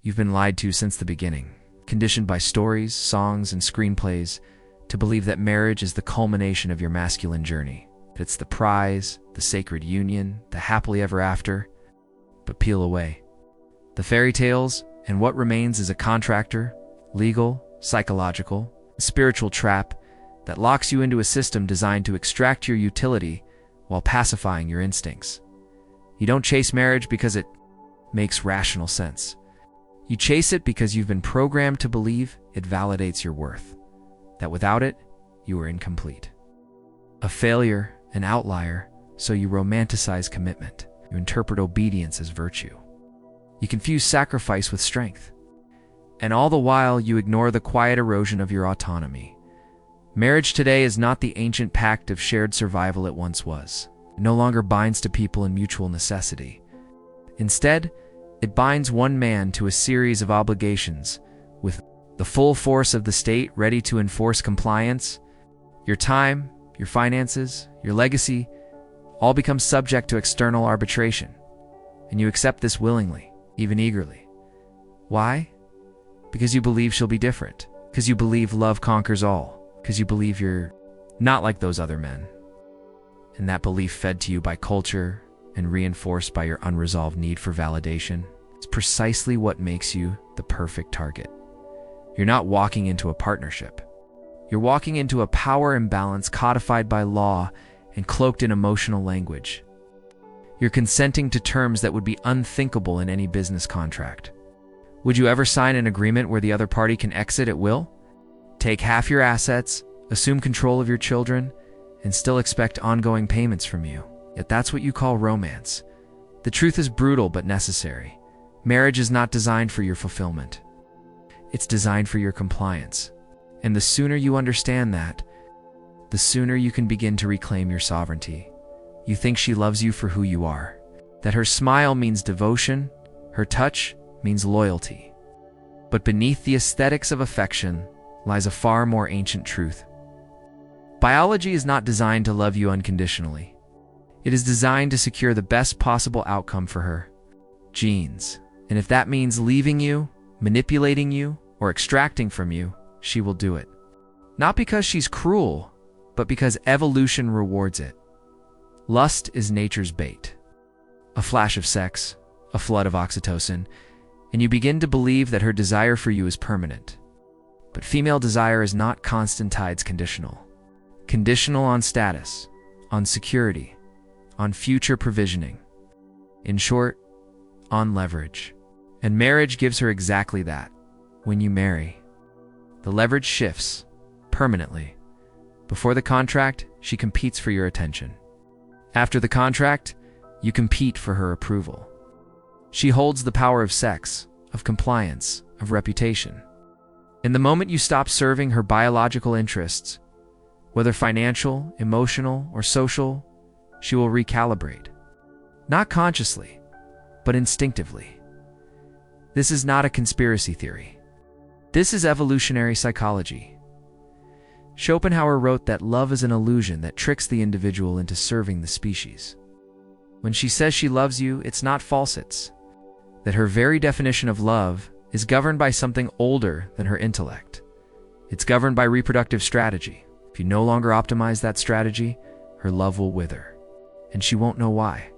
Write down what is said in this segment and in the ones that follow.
You've been lied to since the beginning, conditioned by stories, songs, and screenplays to believe that marriage is the culmination of your masculine journey. That it's the prize, the sacred union, the happily ever after. But peel away the fairy tales, and what remains is a contractor, legal, psychological, spiritual trap that locks you into a system designed to extract your utility while pacifying your instincts. You don't chase marriage because it makes rational sense. You chase it because you've been programmed to believe it validates your worth, that without it, you are incomplete. A failure, an outlier, so you romanticize commitment. You interpret obedience as virtue. You confuse sacrifice with strength. And all the while, you ignore the quiet erosion of your autonomy. Marriage today is not the ancient pact of shared survival it once was. It no longer binds to people in mutual necessity. Instead, it binds one man to a series of obligations, with the full force of the state ready to enforce compliance. Your time, your finances, your legacy, all become subject to external arbitration. And you accept this willingly, even eagerly. Why? Because you believe she'll be different. Because you believe love conquers all. Because you believe you're not like those other men. And that belief, fed to you by culture and reinforced by your unresolved need for validation, is precisely what makes you the perfect target. You're not walking into a partnership. You're walking into a power imbalance codified by law and cloaked in emotional language. You're consenting to terms that would be unthinkable in any business contract. Would you ever sign an agreement where the other party can exit at will? Take half your assets, assume control of your children, and still expect ongoing payments from you. Yet that's what you call romance. The truth is brutal but necessary. Marriage is not designed for your fulfillment. It's designed for your compliance. And the sooner you understand that, the sooner you can begin to reclaim your sovereignty. You think she loves you for who you are, that her smile means devotion, her touch means loyalty. But beneath the aesthetics of affection lies a far more ancient truth. Biology is not designed to love you unconditionally. It is designed to secure the best possible outcome for her. Genes. And if that means leaving you, manipulating you, or extracting from you, she will do it. Not because she's cruel, but because evolution rewards it. Lust is nature's bait. A flash of sex, a flood of oxytocin, and you begin to believe that her desire for you is permanent. But female desire is not constant tides conditional. Conditional on status, on security, on future provisioning. In short, on leverage. And marriage gives her exactly that. When you marry, the leverage shifts permanently. Before the contract, she competes for your attention. After the contract, you compete for her approval. She holds the power of sex, of compliance, of reputation. In the moment you stop serving her biological interests, whether financial, emotional, or social, she will recalibrate. Not consciously, but instinctively. This is not a conspiracy theory. This is evolutionary psychology. Schopenhauer wrote that love is an illusion that tricks the individual into serving the species. When she says she loves you, it's not false, it's that her very definition of love is governed by something older than her intellect. It's governed by reproductive strategy. If you no longer optimize that strategy, her love will wither, and she won't know why.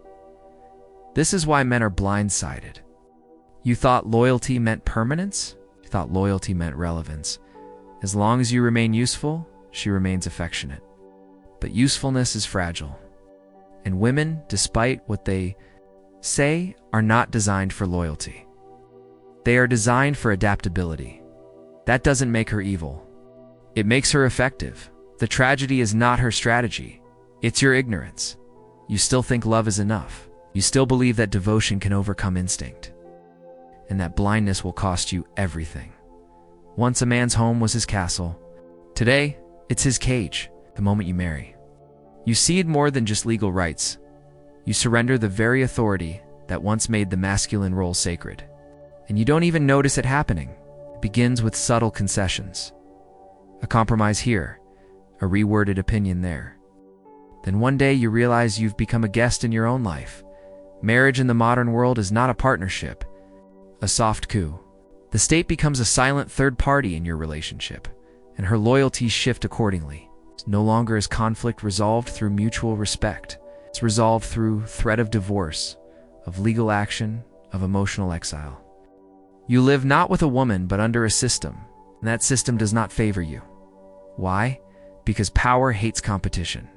This is why men are blindsided. You thought loyalty meant permanence? You thought loyalty meant relevance. As long as you remain useful, she remains affectionate. But usefulness is fragile. And women, despite what they say, are not designed for loyalty. They are designed for adaptability. That doesn't make her evil. It makes her effective. The tragedy is not her strategy. It's your ignorance. You still think love is enough. You still believe that devotion can overcome instinct. And that blindness will cost you everything. Once a man's home was his castle. Today, it's his cage, the moment you marry. You cede more than just legal rights. You surrender the very authority that once made the masculine role sacred. And you don't even notice it happening. It begins with subtle concessions. A compromise here, a reworded opinion there. Then one day you realize you've become a guest in your own life. Marriage in the modern world is not a partnership, a soft coup. The state becomes a silent third party in your relationship, and her loyalties shift accordingly. It's no longer is conflict resolved through mutual respect. It's resolved through threat of divorce, of legal action, of emotional exile. You live not with a woman but under a system, and that system does not favor you. Why? Because power hates competition.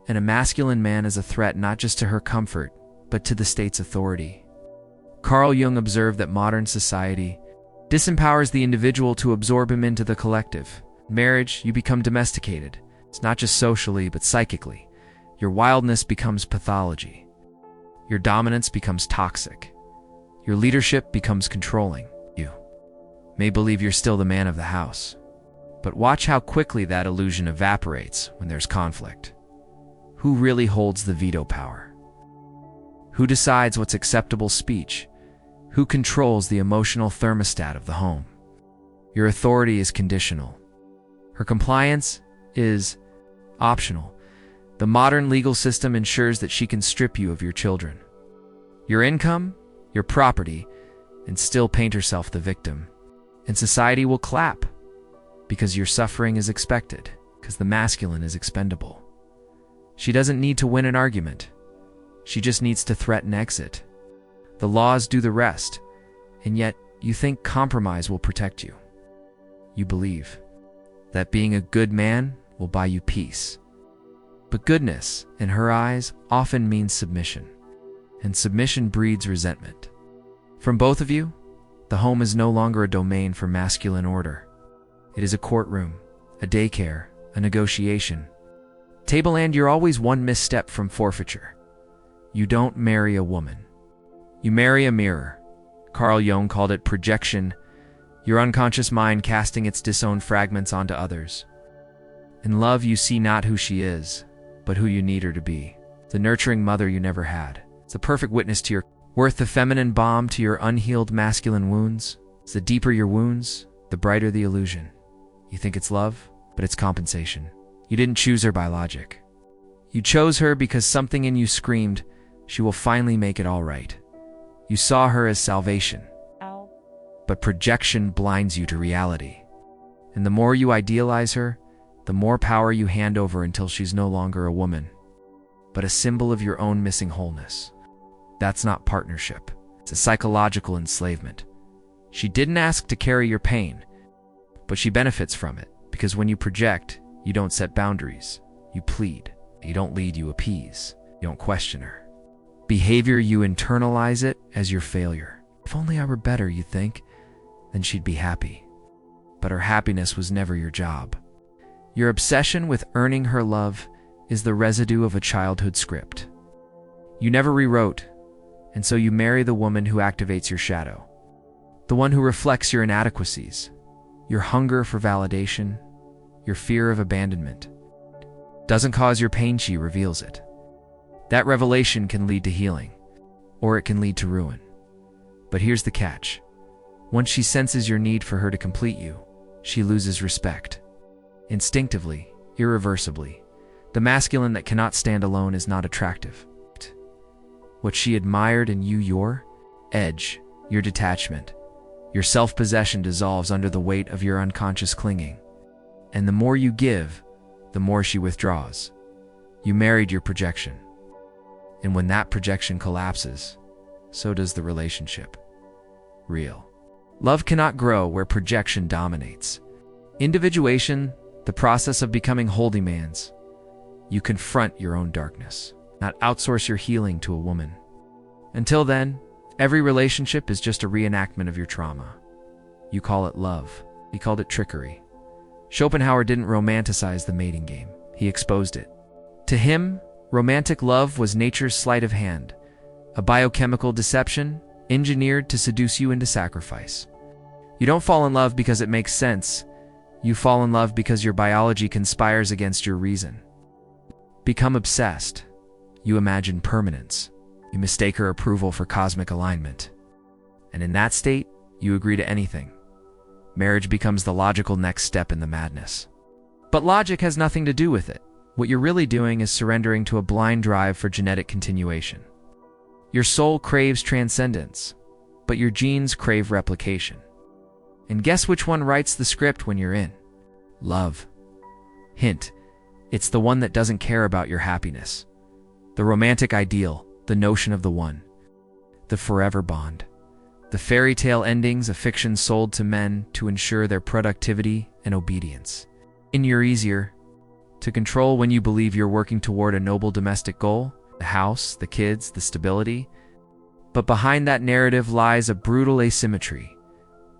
And a masculine man is a threat not just to her comfort, but to the state's authority. Carl Jung observed that modern society disempowers the individual to absorb him into the collective. In marriage, you become domesticated. It's not just socially, but psychically. Your wildness becomes pathology. Your dominance becomes toxic. Your leadership becomes controlling. You may believe you're still the man of the house, but watch how quickly that illusion evaporates when there's conflict. Who really holds the veto power? Who decides what's acceptable speech? Who controls the emotional thermostat of the home? Your authority is conditional. Her compliance is optional. The modern legal system ensures that she can strip you of your children, your income, your property, and still paint herself the victim. And society will clap because your suffering is expected, because the masculine is expendable. She doesn't need to win an argument. She just needs to threaten exit. The laws do the rest, and yet you think compromise will protect you. You believe that being a good man will buy you peace. But goodness, in her eyes, often means submission, and submission breeds resentment. From both of you, the home is no longer a domain for masculine order. It is a courtroom, a daycare, a negotiation. Tableland, you're always one misstep from forfeiture. You don't marry a woman. You marry a mirror. Carl Jung called it projection, your unconscious mind casting its disowned fragments onto others. In love, you see not who she is, but who you need her to be. The nurturing mother you never had. It's the perfect witness to your worth, the feminine balm to your unhealed masculine wounds. It's the deeper your wounds, the brighter the illusion. You think it's love, but it's compensation. You didn't choose her by logic. You chose her because something in you screamed, she will finally make it all right. You saw her as salvation. Ow. But projection blinds you to reality. And the more you idealize her, the more power you hand over until she's no longer a woman, but a symbol of your own missing wholeness. That's not partnership. It's a psychological enslavement. She didn't ask to carry your pain, but she benefits from it, because when you project, you don't set boundaries. You plead. You don't lead, you appease. You don't question her. Behavior, you internalize it as your failure. If only I were better, you think, then she'd be happy. But her happiness was never your job. Your obsession with earning her love is the residue of a childhood script. You never rewrote, and so you marry the woman who activates your shadow. The one who reflects your inadequacies, your hunger for validation, your fear of abandonment. Doesn't cause your pain, she reveals it. That revelation can lead to healing, or it can lead to ruin. But here's the catch. Once she senses your need for her to complete you, she loses respect. Instinctively, irreversibly. The masculine that cannot stand alone is not attractive. What she admired in you, your edge, your detachment, your self-possession dissolves under the weight of your unconscious clinging. And the more you give, the more she withdraws. You married your projection. And when that projection collapses, so does the relationship. Real love cannot grow where projection dominates. Individuation, the process of becoming wholly man's. You confront your own darkness, not outsource your healing to a woman. Until then, every relationship is just a reenactment of your trauma. You call it love. He called it trickery. Schopenhauer didn't romanticize the mating game. He exposed it. To him, romantic love was nature's sleight of hand, a biochemical deception engineered to seduce you into sacrifice. You don't fall in love because it makes sense. You fall in love because your biology conspires against your reason. Become obsessed. You imagine permanence. You mistake her approval for cosmic alignment. And in that state, you agree to anything. Marriage becomes the logical next step in the madness. But logic has nothing to do with it. What you're really doing is surrendering to a blind drive for genetic continuation. Your soul craves transcendence, but your genes crave replication. And guess which one writes the script when you're in? Love. Hint, it's the one that doesn't care about your happiness. The romantic ideal, the notion of the one. The forever bond. The fairy tale endings of fiction sold to men to ensure their productivity and obedience. In you're easier to control when you believe you're working toward a noble domestic goal, the house, the kids, the stability. But behind that narrative lies a brutal asymmetry.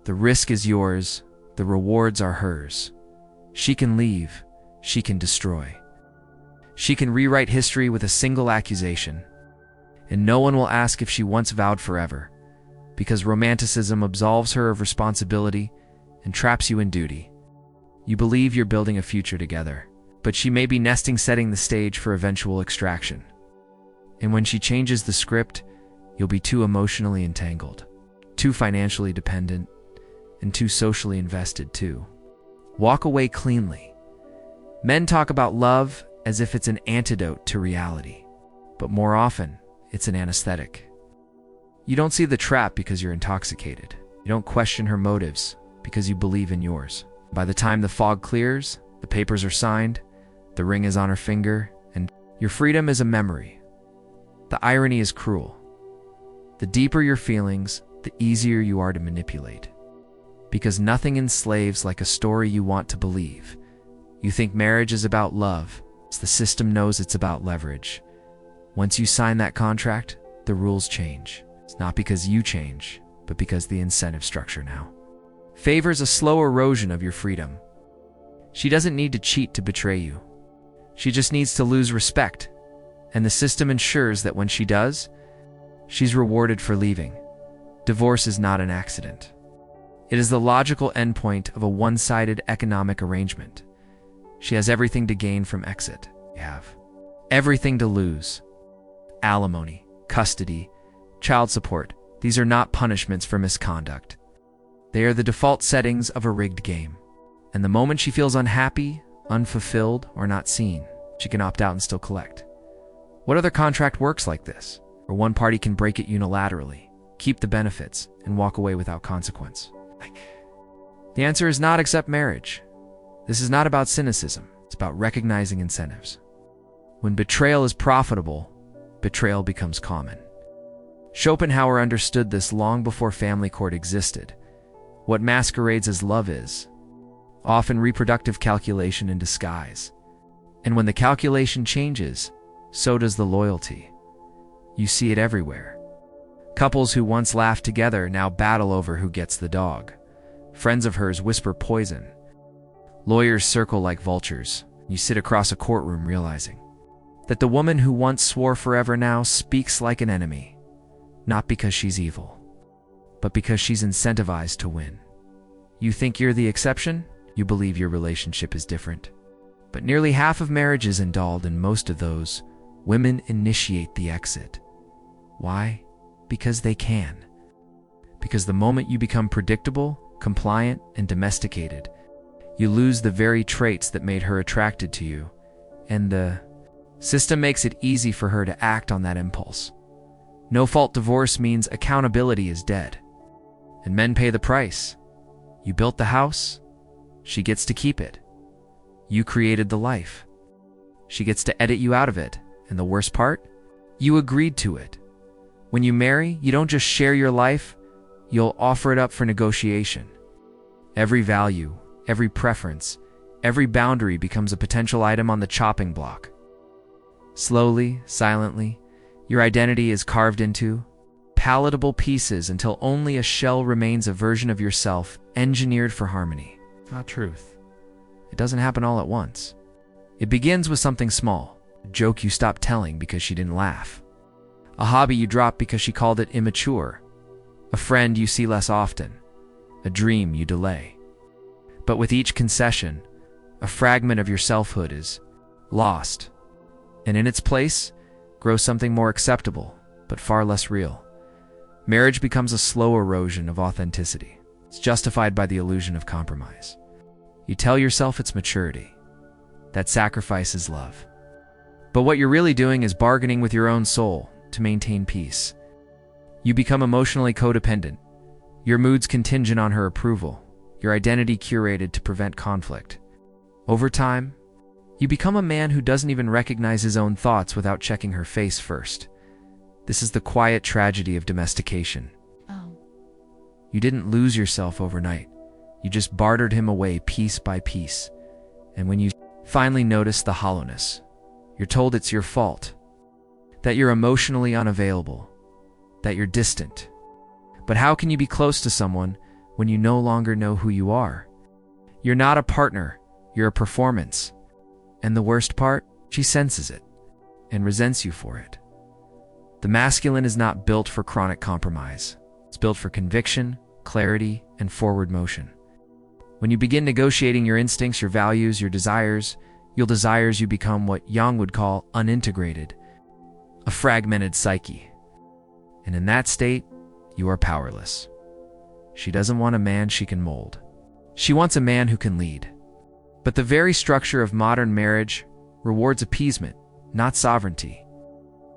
The risk is yours, the rewards are hers. She can leave, she can destroy. She can rewrite history with a single accusation. And no one will ask if she once vowed forever, because romanticism absolves her of responsibility and traps you in duty. You believe you're building a future together, but she may be nesting setting the stage for eventual extraction. And when she changes the script, you'll be too emotionally entangled, too financially dependent, and too socially invested too. Walk away cleanly. Men talk about love as if it's an antidote to reality, but more often, it's an anesthetic. You don't see the trap because you're intoxicated. You don't question her motives because you believe in yours. By the time the fog clears, the papers are signed, the ring is on her finger, and your freedom is a memory. The irony is cruel. The deeper your feelings, the easier you are to manipulate. Because nothing enslaves like a story you want to believe. You think marriage is about love, as the system knows it's about leverage. Once you sign that contract, the rules change. It's not because you change, but because the incentive structure now favors a slow erosion of your freedom. She doesn't need to cheat to betray you. She just needs to lose respect, and the system ensures that when she does, she's rewarded for leaving. Divorce is not an accident. It is the logical endpoint of a one-sided economic arrangement. She has everything to gain from exit. You have everything to lose. Alimony, custody, child support. These are not punishments for misconduct. They are the default settings of a rigged game. And the moment she feels unhappy, unfulfilled, or not seen, she can opt out and still collect. What other contract works like this, where one party can break it unilaterally, keep the benefits, and walk away without consequence? The answer is not accept marriage. This is not about cynicism. It's about recognizing incentives. When betrayal is profitable, betrayal becomes common. Schopenhauer understood this long before family court existed. What masquerades as love is often reproductive calculation in disguise. And when the calculation changes, so does the loyalty. You see it everywhere. Couples who once laughed together now battle over who gets the dog. Friends of hers whisper poison. Lawyers circle like vultures. You sit across a courtroom realizing that the woman who once swore forever now speaks like an enemy, not because she's evil, but because she's incentivized to win. You think you're the exception? You believe your relationship is different. But nearly half of marriages end, and most of those, women initiate the exit. Why? Because they can. Because the moment you become predictable, compliant, and domesticated, you lose the very traits that made her attracted to you, and the system makes it easy for her to act on that impulse. No-fault divorce means accountability is dead, and men pay the price. You built the house, she gets to keep it. You created the life. She gets to edit you out of it, and the worst part? You agreed to it. When you marry, you don't just share your life, you'll offer it up for negotiation. Every value, every preference, every boundary becomes a potential item on the chopping block. Slowly, silently, your identity is carved into palatable pieces until only a shell remains, a version of yourself engineered for harmony, not truth. It doesn't happen all at once. It begins with something small, a joke you stopped telling because she didn't laugh, a hobby you dropped because she called it immature, a friend you see less often, a dream you delay. But with each concession, a fragment of your selfhood is lost, and in its place grows something more acceptable, but far less real. Marriage becomes a slow erosion of authenticity. It's justified by the illusion of compromise. You tell yourself it's maturity. That sacrifice is love. But what you're really doing is bargaining with your own soul to maintain peace. You become emotionally codependent, your moods contingent on her approval, your identity curated to prevent conflict. Over time, you become a man who doesn't even recognize his own thoughts without checking her face first. This is the quiet tragedy of domestication. Oh. You didn't lose yourself overnight. You just bartered him away piece by piece. And when you finally notice the hollowness, you're told it's your fault, that you're emotionally unavailable, that you're distant. But how can you be close to someone when you no longer know who you are? You're not a partner, you're a performance. And the worst part, she senses it and resents you for it. The masculine is not built for chronic compromise. It's built for conviction, clarity, and forward motion. When you begin negotiating your instincts, your values, your desires, you become what Jung would call unintegrated, a fragmented psyche. And in that state, you are powerless. She doesn't want a man she can mold. She wants a man who can lead. But the very structure of modern marriage rewards appeasement, not sovereignty.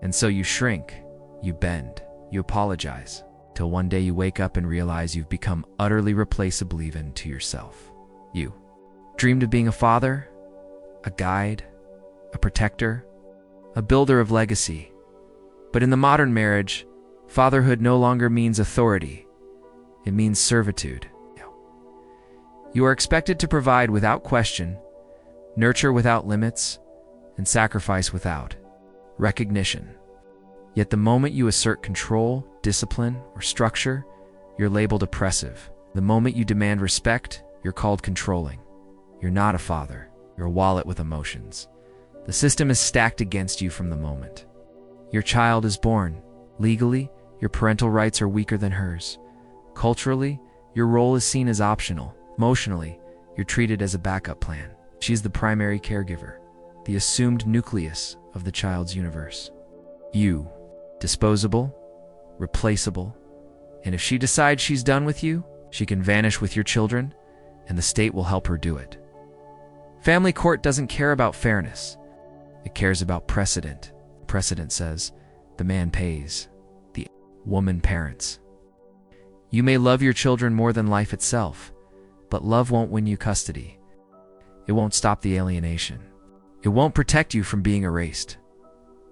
And so you shrink, you bend, you apologize, till one day you wake up and realize you've become utterly replaceable even to yourself. You dreamed of being a father, a guide, a protector, a builder of legacy. But in the modern marriage, fatherhood no longer means authority. It means servitude. You are expected to provide without question, nurture without limits, and sacrifice without recognition. Yet the moment you assert control, discipline, or structure, you're labeled oppressive. The moment you demand respect, you're called controlling. You're not a father. You're a wallet with emotions. The system is stacked against you from the moment your child is born. Legally, your parental rights are weaker than hers. Culturally, your role is seen as optional. Emotionally, you're treated as a backup plan. She's the primary caregiver, the assumed nucleus of the child's universe. You, disposable, replaceable, and if she decides she's done with you, she can vanish with your children, and the state will help her do it. Family court doesn't care about fairness. It cares about precedent. Precedent says, the man pays, the woman parents. You may love your children more than life itself, but love won't win you custody. It won't stop the alienation. It won't protect you from being erased.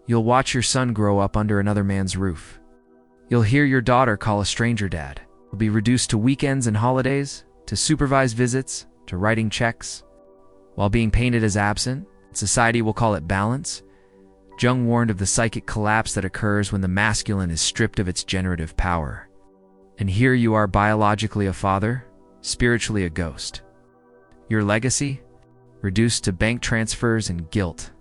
You'll watch your son grow up under another man's roof. You'll hear your daughter call a stranger dad. You'll be reduced to weekends and holidays, to supervised visits, to writing checks. While being painted as absent, society will call it balance. Jung warned of the psychic collapse that occurs when the masculine is stripped of its generative power. And here you are, biologically a father, spiritually a ghost. Your legacy? Reduced to bank transfers and guilt.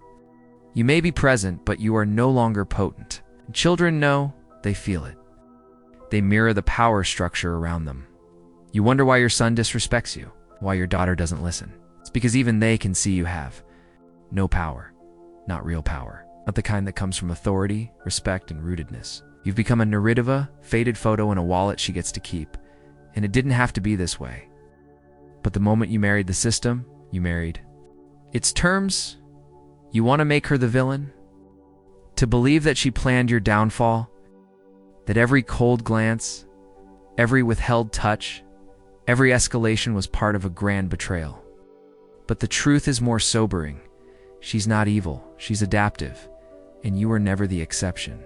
You may be present, but you are no longer potent. Children know, they feel it. They mirror the power structure around them. You wonder why your son disrespects you, why your daughter doesn't listen. It's because even they can see you have no power, not real power, not the kind that comes from authority, respect, and rootedness. You've become a Naridiva, faded photo in a wallet she gets to keep. And it didn't have to be this way. But the moment you married the system, you married its terms. You want to make her the villain? To believe that she planned your downfall? That every cold glance, every withheld touch, every escalation was part of a grand betrayal. But the truth is more sobering. She's not evil, she's adaptive, and you were never the exception.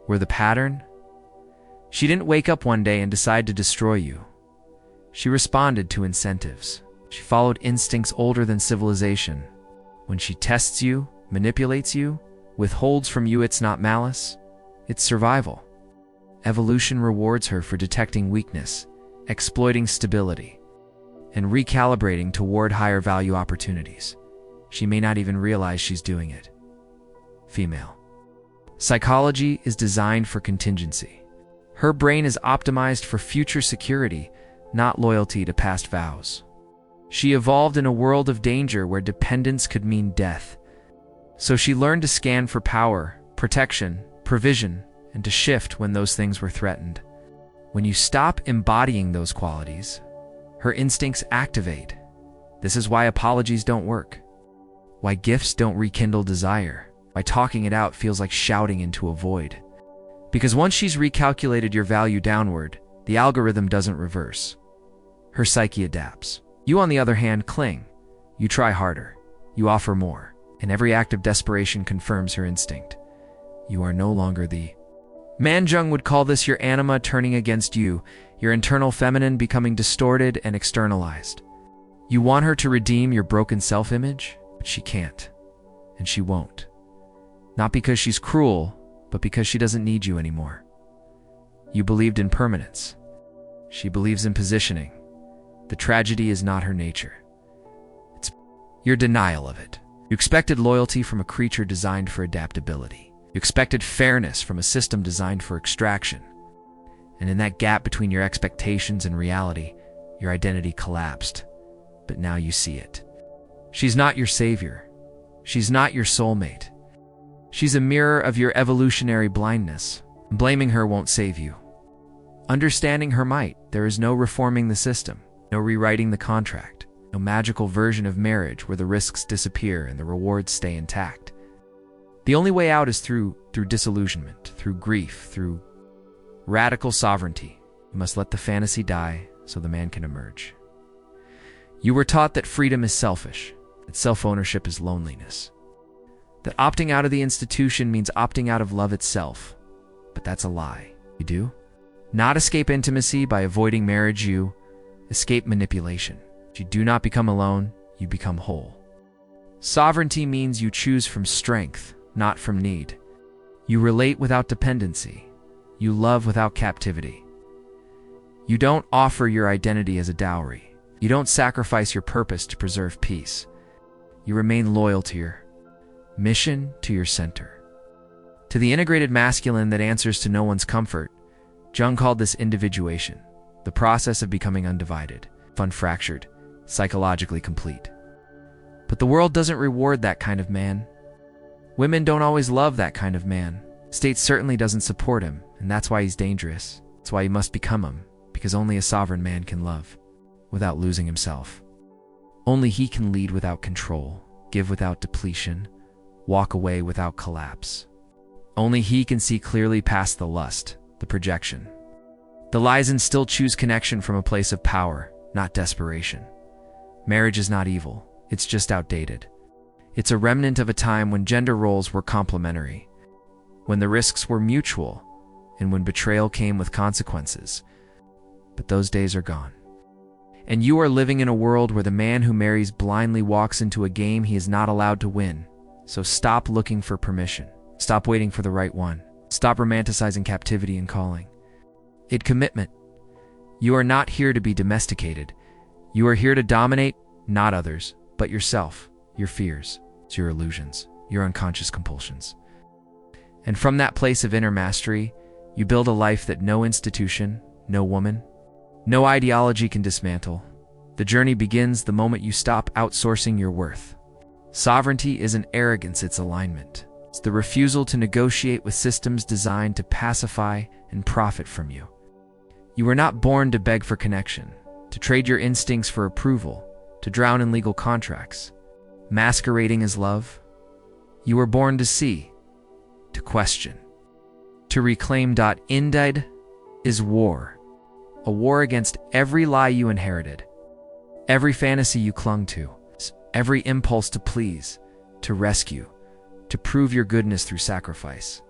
Were the pattern? She didn't wake up one day and decide to destroy you. She responded to incentives. She followed instincts older than civilization. When she tests you, manipulates you, withholds from you, it's not malice, it's survival. Evolution rewards her for detecting weakness, exploiting stability, and recalibrating toward higher value opportunities. She may not even realize she's doing it. Female. Psychology is designed for contingency. Her brain is optimized for future security, not loyalty to past vows. She evolved in a world of danger where dependence could mean death. So she learned to scan for power, protection, provision, and to shift when those things were threatened. When you stop embodying those qualities, her instincts activate. This is why apologies don't work, why gifts don't rekindle desire, why talking it out feels like shouting into a void. Because once she's recalculated your value downward, the algorithm doesn't reverse. Her psyche adapts. You, on the other hand, cling. You try harder. You offer more. And every act of desperation confirms her instinct. You are no longer the man. Jung would call this your anima turning against you, your internal feminine becoming distorted and externalized. You want her to redeem your broken self-image, but she can't. And she won't. Not because she's cruel, but because she doesn't need you anymore. You believed in permanence. She believes in positioning. The tragedy is not her nature. It's your denial of it. You expected loyalty from a creature designed for adaptability. You expected fairness from a system designed for extraction. And in that gap between your expectations and reality, your identity collapsed. But now you see it. She's not your savior. She's not your soulmate. She's a mirror of your evolutionary blindness. Blaming her won't save you. Understanding her might. There is no reforming the system, no rewriting the contract, no magical version of marriage where the risks disappear and the rewards stay intact. The only way out is through disillusionment, through grief, through radical sovereignty. You must let the fantasy die so the man can emerge. You were taught that freedom is selfish, that self-ownership is loneliness, that opting out of the institution means opting out of love itself. But that's a lie. You do not escape intimacy by avoiding marriage. You escape manipulation. You do not become alone, you become whole. Sovereignty means you choose from strength, not from need. You relate without dependency. You love without captivity. You don't offer your identity as a dowry. You don't sacrifice your purpose to preserve peace. You remain loyal to your mission, to your center. To the integrated masculine that answers to no one's comfort, Jung called this individuation, the process of becoming undivided, unfractured, psychologically complete. But the world doesn't reward that kind of man. Women don't always love that kind of man. State certainly doesn't support him, and that's why he's dangerous. That's why you must become him, because only a sovereign man can love without losing himself. Only he can lead without control, give without depletion, walk away without collapse. Only he can see clearly past the lust, the projection, the lies, and still choose connection from a place of power, not desperation. Marriage is not evil, it's just outdated. It's a remnant of a time when gender roles were complementary, when the risks were mutual, and when betrayal came with consequences. But those days are gone. And you are living in a world where the man who marries blindly walks into a game he is not allowed to win. So stop looking for permission. Stop waiting for the right one. Stop romanticizing captivity and calling it commitment. You are not here to be domesticated. You are here to dominate, not others, but yourself, your fears, your illusions, your unconscious compulsions. And from that place of inner mastery, you build a life that no institution, no woman, no ideology can dismantle. The journey begins the moment you stop outsourcing your worth. Sovereignty isn't arrogance, it's alignment. It's the refusal to negotiate with systems designed to pacify and profit from you. You were not born to beg for connection, to trade your instincts for approval, to drown in legal contracts, masquerading as love. You were born to see, to question, to reclaim. Indeed is war. A war against every lie you inherited, every fantasy you clung to, every impulse to please, to rescue, to prove your goodness through sacrifice.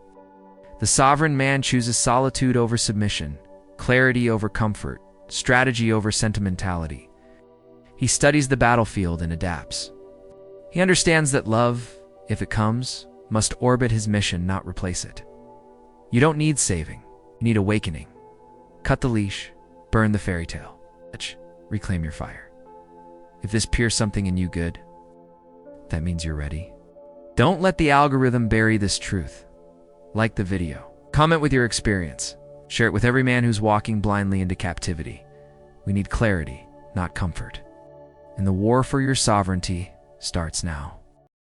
The sovereign man chooses solitude over submission, clarity over comfort, strategy over sentimentality. He studies the battlefield and adapts. He understands that love, if it comes, must orbit his mission, not replace it. You don't need saving, you need awakening. Cut the leash. Burn the fairy tale. Reclaim your fire. If this pierced something in you good, that means you're ready. Don't let the algorithm bury this truth. Like the video. Comment with your experience. Share it with every man who's walking blindly into captivity. We need clarity, not comfort. And the war for your sovereignty starts now.